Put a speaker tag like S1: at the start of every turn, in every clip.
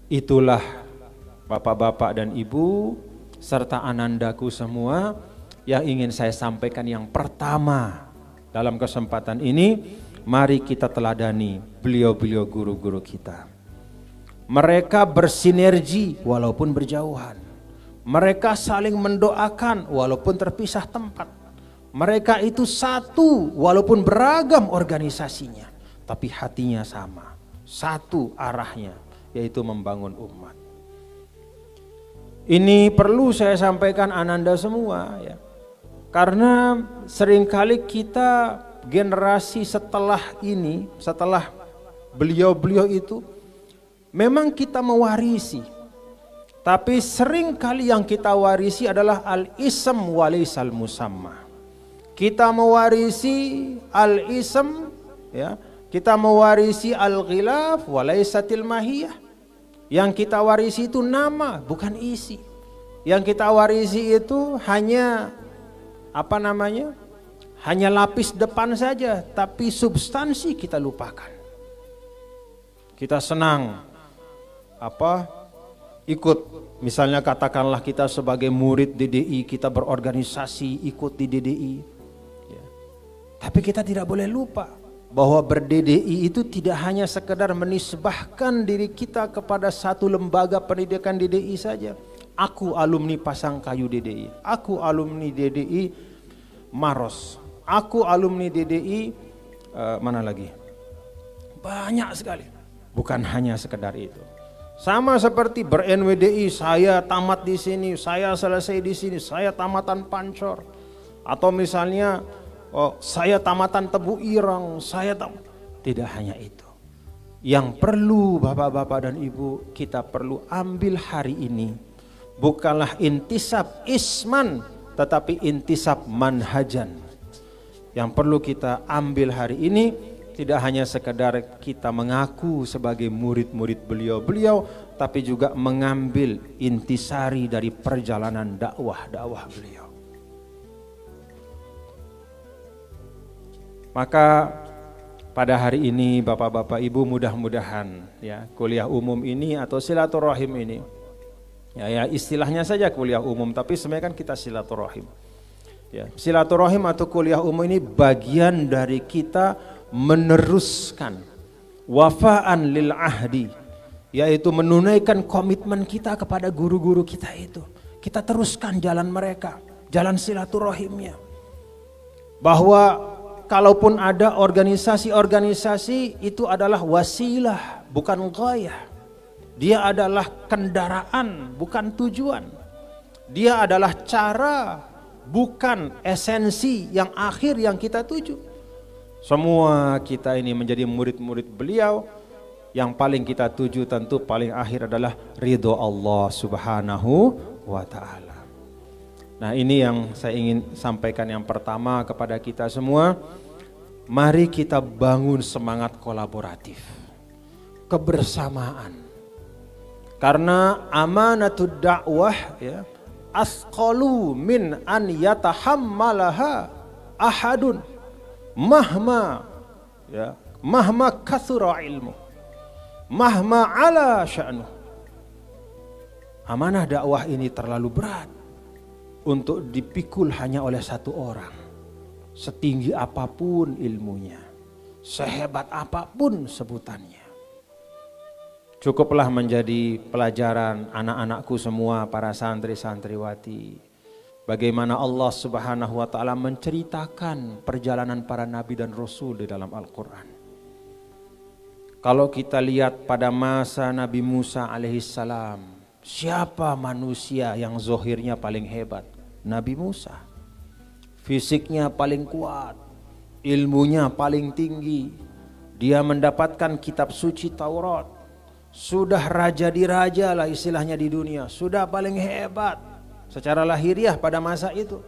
S1: Itulah bapak-bapak dan ibu serta anandaku semua yang ingin saya sampaikan yang pertama dalam kesempatan ini. Mari kita teladani beliau-beliau guru-guru kita. Mereka bersinergi walaupun berjauhan. Mereka saling mendoakan walaupun terpisah tempat. Mereka itu satu walaupun beragam organisasinya, tapi hatinya sama, satu arahnya, yaitu membangun umat. Ini perlu saya sampaikan ananda semua ya. Karena seringkali kita generasi setelah ini, setelah beliau-beliau itu, memang kita mewarisi. Tapi seringkali yang kita warisi adalah al-ism walaisal musamma. Kita mewarisi al-ism, ya, kita mewarisi al-ghilaf walaisatil mahiyah. Yang kita warisi itu nama, bukan isi. Yang kita warisi itu hanya apa namanya? Hanya lapis depan saja, tapi substansi kita lupakan. Kita senang ikut, misalnya katakanlah kita sebagai murid DDI, kita berorganisasi ikut di DDI ya. Tapi kita tidak boleh lupa bahwa ber-DDI itu tidak hanya sekedar menisbahkan diri kita kepada satu lembaga pendidikan DDI saja. Aku alumni Pasangkayu DDI, aku alumni DDI Maros, aku alumni DDI mana lagi? Banyak sekali. Bukan hanya sekedar itu. Sama seperti ber-NWDI, saya tamat di sini, saya selesai di sini, saya tamatan Pancor. Atau misalnya saya tamatan Tebu Ireng, tidak hanya itu. Yang perlu bapak-bapak dan ibu kita perlu ambil hari ini bukanlah intisab isman, tetapi intisab manhajan. Yang perlu kita ambil hari ini tidak hanya sekedar kita mengaku sebagai murid-murid beliau-beliau, tapi juga mengambil intisari dari perjalanan dakwah beliau. Maka pada hari ini bapak-bapak ibu mudah-mudahan ya kuliah umum ini atau silaturahim ini, ya istilahnya saja kuliah umum, tapi sebenarnya kan kita silaturahim. Ya, silaturahim atau kuliah umum ini bagian dari kita meneruskan wafaan lil ahdi, yaitu menunaikan komitmen kita kepada guru-guru kita itu. Kita teruskan jalan mereka, jalan silaturahimnya. Bahwa kalaupun ada organisasi-organisasi itu adalah wasilah, bukan ghayah. Dia adalah kendaraan, bukan tujuan. Dia adalah cara, bukan esensi yang akhir yang kita tuju. Semua kita ini menjadi murid-murid beliau. Yang paling kita tuju tentu paling akhir adalah ridho Allah subhanahu wa ta'ala. Nah ini yang saya ingin sampaikan yang pertama kepada kita semua. Mari kita bangun semangat kolaboratif, kebersamaan. Karena amanatud dakwah ya, asqalu min an yatahammalaha ahadun mahma kathura ilmu, mahma ala sya'nu. Amanah dakwah ini terlalu berat untuk dipikul hanya oleh satu orang. Setinggi apapun ilmunya, sehebat apapun sebutannya. Cukuplah menjadi pelajaran anak-anakku semua, para santri-santriwati, bagaimana Allah subhanahu wa ta'ala menceritakan perjalanan para nabi dan rasul di dalam Al-Quran. Kalau kita lihat pada masa Nabi Musa alaihissalam, siapa manusia yang zohirnya paling hebat? Nabi Musa. Fisiknya paling kuat, ilmunya paling tinggi. Dia mendapatkan kitab suci Taurat. Sudah raja diraja lah istilahnya di dunia, sudah paling hebat secara lahiriah pada masa itu.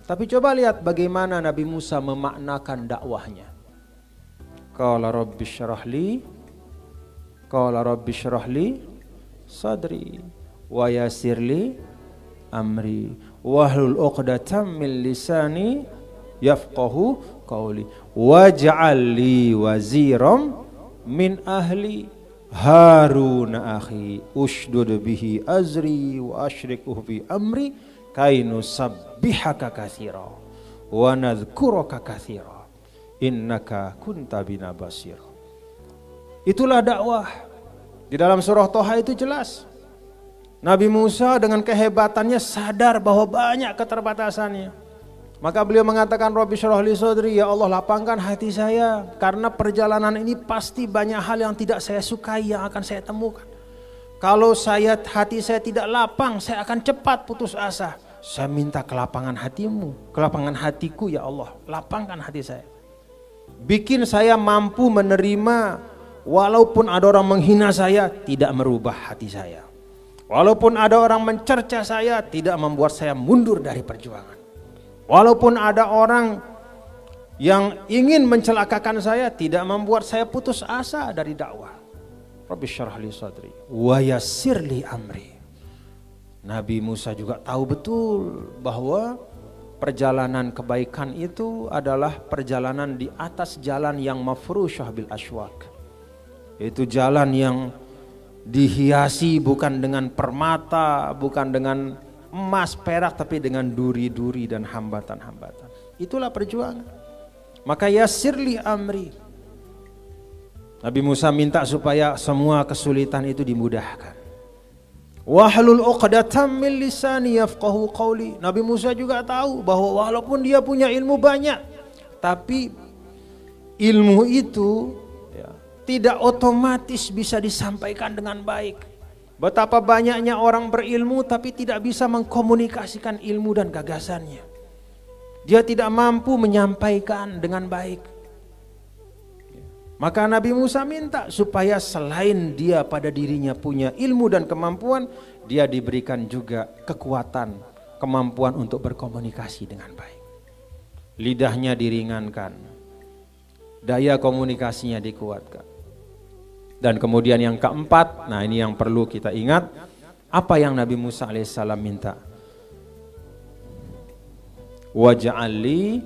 S1: Tapi coba lihat bagaimana Nabi Musa memaknakan dakwahnya. Qala rabbi syrah li sadri wa yassir li amri wahlul 'uqdatam min lisani yafqahu qawli waj'al li waziram min ahli Harun akhi ushdud bihi azri wa ashrikuhu fi amri kainu sabbihaka katsira wa nadhkuraka katsira innaka kunta bina basir. Itulah dakwah. Di dalam surah Toha itu jelas. Nabi Musa dengan kehebatannya sadar bahwa banyak keterbatasannya. Maka beliau mengatakan, Rabbi syrah li sadri, ya Allah lapangkan hati saya. Karena perjalanan ini pasti banyak hal yang tidak saya sukai yang akan saya temukan. Kalau hati saya tidak lapang, saya akan cepat putus asa. Saya minta kelapangan hatimu, kelapangan hatiku ya Allah, lapangkan hati saya. Bikin saya mampu menerima, walaupun ada orang menghina saya, tidak merubah hati saya. Walaupun ada orang mencerca saya, tidak membuat saya mundur dari perjuangan. Walaupun ada orang yang ingin mencelakakan saya, tidak membuat saya putus asa dari dakwah. Rabbi syrah li sadri wa yassir li amri. Nabi Musa juga tahu betul bahwa perjalanan kebaikan itu adalah perjalanan di atas jalan yang mafrusyah bil aswak. Itu jalan yang dihiasi bukan dengan permata, bukan dengan emas, perak, tapi dengan duri-duri dan hambatan-hambatan. Itulah perjuangan. Maka yassirli amri. Nabi Musa minta supaya semua kesulitan itu dimudahkan. Wahlul 'uqdatam min lisani yafqahu qawli. Nabi Musa juga tahu bahwa walaupun dia punya ilmu banyak, tapi ilmu itu tidak otomatis bisa disampaikan dengan baik. Betapa banyaknya orang berilmu tapi tidak bisa mengkomunikasikan ilmu dan gagasannya. Dia tidak mampu menyampaikan dengan baik. Maka Nabi Musa minta supaya selain dia pada dirinya punya ilmu dan kemampuan, dia diberikan juga kekuatan, kemampuan untuk berkomunikasi dengan baik. Lidahnya diringankan, daya komunikasinya dikuatkan. Dan kemudian yang keempat, nah ini yang perlu kita ingat, apa yang Nabi Musa alaihissalam minta? Waj'alli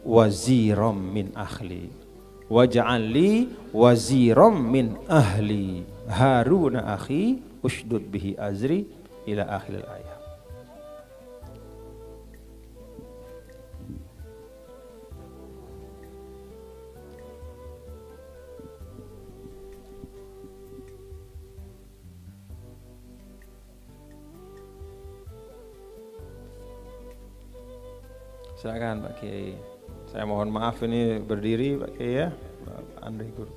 S1: waziram min ahli. Waj'alli waziram min ahli. Harun akhi ushdud bihi azri ila akhir ayat. Silakan Pak Kiai. Saya mohon maaf ini berdiri Pak Kiai ya. Pak Andri Guru.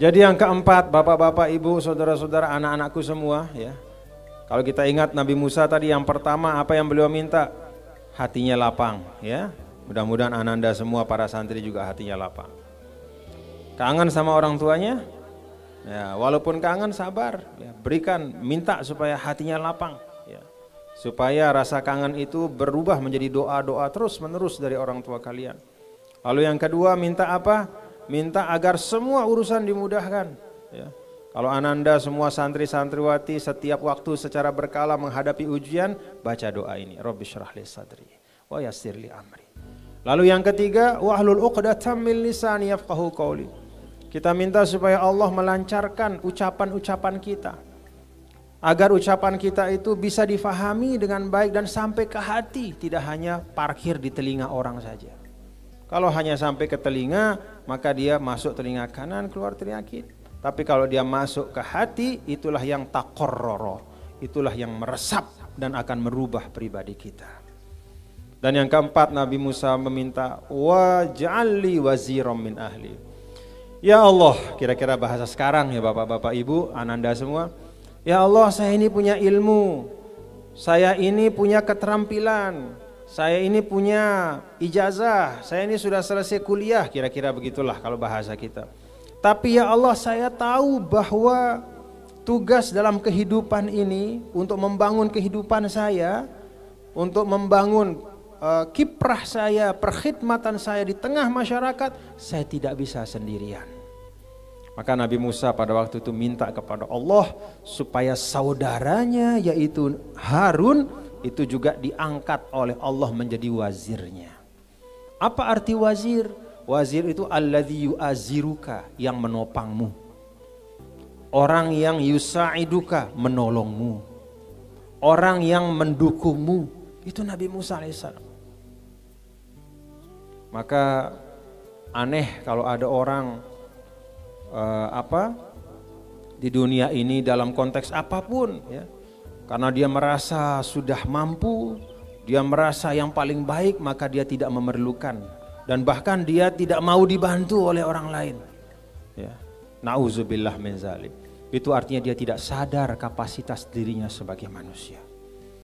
S1: Jadi yang keempat, Bapak-bapak, Ibu, saudara-saudara, anak-anakku semua ya. Kalau kita ingat Nabi Musa tadi yang pertama apa yang beliau minta? Hatinya lapang ya. Mudah-mudahan Ananda semua para santri juga hatinya lapang. Kangen sama orang tuanya? Ya, walaupun kangen sabar ya, berikan, minta supaya hatinya lapang. Supaya rasa kangen itu berubah menjadi doa-doa terus-menerus dari orang tua kalian. Lalu yang kedua minta apa? Minta agar semua urusan dimudahkan. Ya. Kalau Ananda semua santri-santriwati setiap waktu secara berkala menghadapi ujian, baca doa ini. Rabbi syrah li sadri wa yassir li amri. Lalu yang ketiga, wahlul 'uqdatam min lisani yafqahu qawli. Kita minta supaya Allah melancarkan ucapan-ucapan kita. Agar ucapan kita itu bisa difahami dengan baik dan sampai ke hati, tidak hanya parkir di telinga orang saja. Kalau hanya sampai ke telinga, maka dia masuk telinga kanan, keluar telinga kiri. Tapi kalau dia masuk ke hati, itulah yang taqarrara, itulah yang meresap dan akan merubah pribadi kita. Dan yang keempat, Nabi Musa meminta waj'alli waziram min ahli. Ya Allah, kira-kira bahasa sekarang ya Bapak-bapak Ibu, Ananda semua. Ya Allah, saya ini punya ilmu, saya ini punya keterampilan, saya ini punya ijazah, saya ini sudah selesai kuliah, kira-kira begitulah kalau bahasa kita. Tapi ya Allah, saya tahu bahwa tugas dalam kehidupan ini untuk membangun kehidupan saya, untuk membangun kiprah saya, perkhidmatan saya di tengah masyarakat, saya tidak bisa sendirian. Maka Nabi Musa pada waktu itu minta kepada Allah supaya saudaranya yaitu Harun itu juga diangkat oleh Allah menjadi wazirnya. Apa arti wazir? Wazir itu alladzi yu'aziruka, yang menopangmu. orang yang yusa'iduka, menolongmu, orang yang mendukungmu, itu Nabi Musa alaihissalam. Maka aneh kalau ada orang di dunia ini dalam konteks apapun ya, karena dia merasa sudah mampu, dia merasa yang paling baik, maka dia tidak memerlukan dan bahkan dia tidak mau dibantu oleh orang lain. Ya. Nauzubillah min zalik. Itu artinya dia tidak sadar kapasitas dirinya sebagai manusia.